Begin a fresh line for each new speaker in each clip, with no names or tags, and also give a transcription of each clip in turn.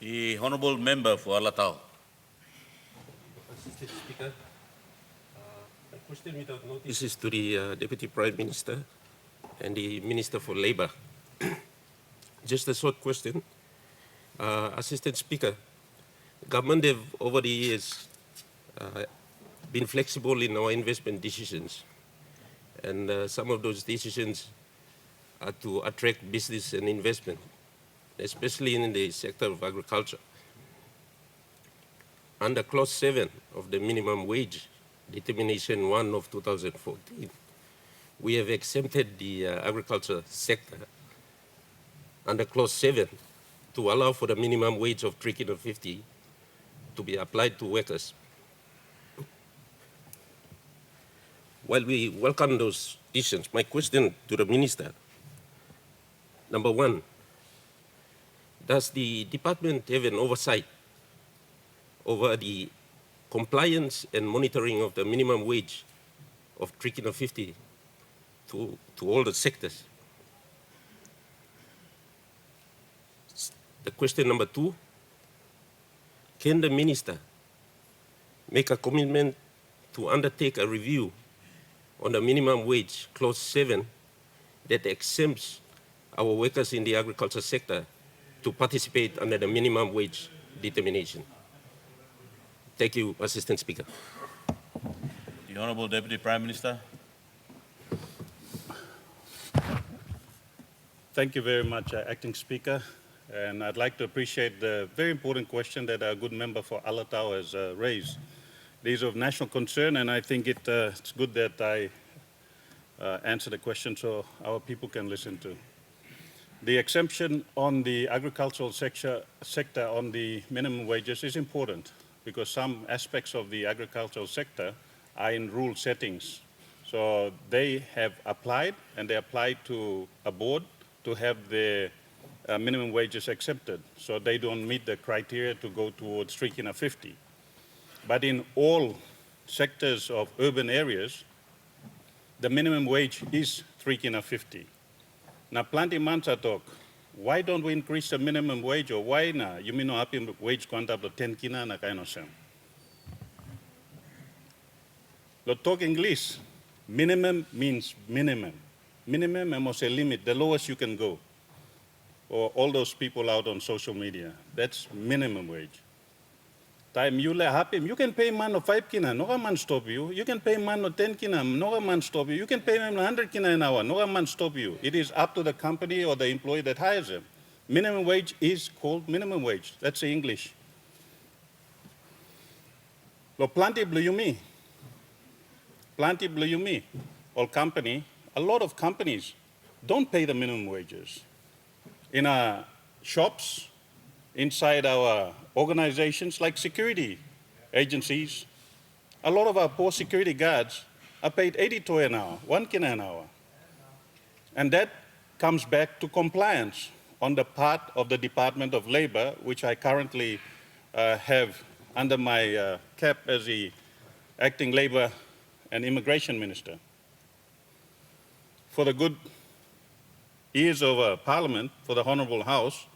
The Honourable Member for Alotau.
Assistant Speaker, my question without notice is to the Deputy Prime Minister and the Minister for Labour. Just a short question. Assistant Speaker, government have over the years been flexible in our investment decisions, and some of those decisions are to attract business and investment, especially in the sector of agriculture. Under Clause 7 of the Minimum Wage Determination 1 of 2014, we have exempted the agriculture sector under Clause 7 to allow for the minimum wage of $3.50 to be applied to workers. While we welcome those decisions, my question to the Minister, number one, does the department have an oversight over the compliance and monitoring of the minimum wage of $3.50 to all the sectors? The question number two, can the Minister make a commitment to undertake a review on the minimum wage, Clause 7, that exempts our workers in the agriculture sector to participate under the minimum wage determination? Thank you, Assistant Speaker.
The Honourable Deputy Prime Minister.
Thank you very much, Acting Speaker. And I'd like to appreciate the very important question that our good member for Alotau has raised. It is of national concern, and I think it's good that I answer the question so our people can listen to. The exemption on the agricultural sector on the minimum wages is important because some aspects of the agricultural sector are in rule settings. So they have applied, and they applied to a board to have their minimum wages accepted. So they don't meet the criteria to go towards $3.50. But in all sectors of urban areas, the minimum wage is $3.50. Now, plenty months I talk, why don't we increase the minimum wage, or why na? You mean no happy wage go up to 10 kina na kaino sem. Lo talk English. Minimum means minimum. Minimum must a limit, the lowest you can go. Or all those people out on social media, that's minimum wage. Time you le happy, you can pay man of 5 kina, no man stop you. You can pay man of 10 kina, no man stop you. You can pay man 100 kina an hour, no man stop you. It is up to the company or the employee that hires them. Minimum wage is called minimum wage. That's the English. Lo plenty blue you me. Plenty blue you me. All company, a lot of companies don't pay the minimum wages. In our shops, inside our organizations like security agencies, a lot of our poor security guards are paid 80 toy an hour, 1 kina an hour. And that comes back to compliance on the part of the Department of Labor, which I currently have under my cap as the Acting Labor and Immigration Minister. For the good ears of Parliament, for the Honourable House,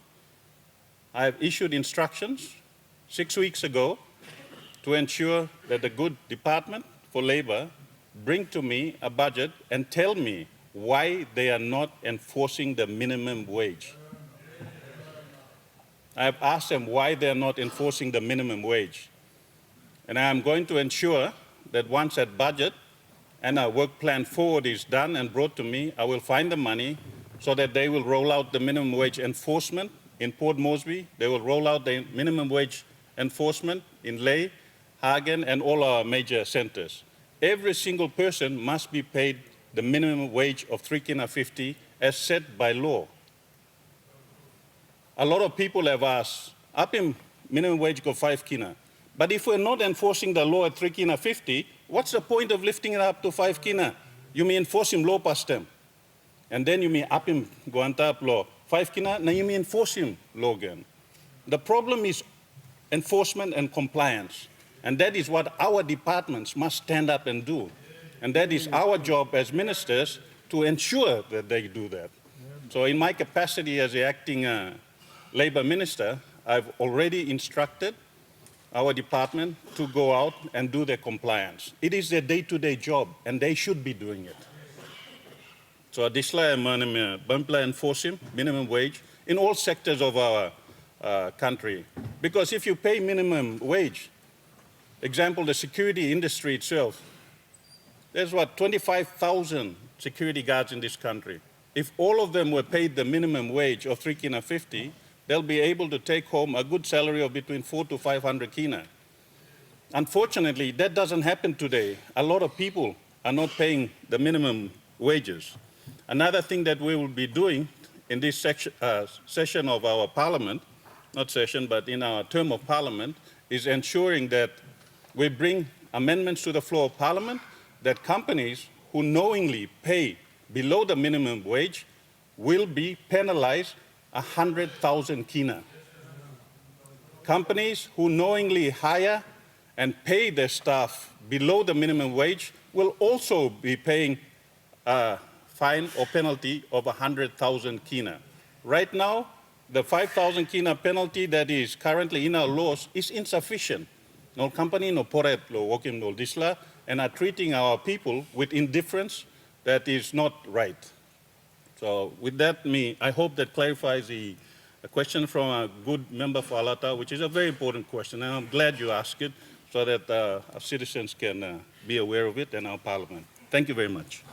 I have issued instructions 6 weeks ago to ensure that the good Department for Labour bring to me a budget and tell me why they are not enforcing the minimum wage. I have asked them why they are not enforcing the minimum wage. And I am going to ensure that once that budget and our work plan forward is done and brought to me, I will find the money so that they will roll out the minimum wage enforcement in Port Moresby. They will roll out the minimum wage enforcement in Lae, Hagen, and all our major centers. Every single person must be paid the minimum wage of $3.50 as set by law. A lot of people have asked, up in minimum wage go 5 kina. But if we're not enforcing the law at $3.50, what's the point of lifting it up to 5 kina? You may enforce him law past them. And then you may up him go on top law. 5 kina, now you may enforce him law again. The problem is enforcement and compliance. And that is what our departments must stand up and do. And that is our job as ministers to ensure that they do that. So in my capacity as the acting Labour Minister, I've already instructed our department to go out and do their compliance. It is their day-to-day job, and they should be doing it. So disla bampla enforce minimum wage in all sectors of our country. Because if you pay minimum wage, example, the security industry itself, there's 25,000 security guards in this country. If all of them were paid the minimum wage of 3 kina 50, they'll be able to take home a good salary of between 400 to 500 kina. Unfortunately, that doesn't happen today. A lot of people are not paying the minimum wages. Another thing that we will be doing in this session of our parliament, not session, but in our term of parliament, is ensuring that we bring amendments to the floor of parliament that companies who knowingly pay below the minimum wage will be penalized 100,000 kina. Companies who knowingly hire and pay their staff below the minimum wage will also be paying a fine or penalty of 100,000 kina. Right now, the 5,000 kina penalty that is currently in our laws is insufficient. No company, no poret, no wokim, no disla, and are treating our people with indifference that is not right. So with that, I hope that clarifies a question from a good member for Alotau, which is a very important question, and I'm glad you asked it so that our citizens can be aware of it in our parliament. Thank you very much.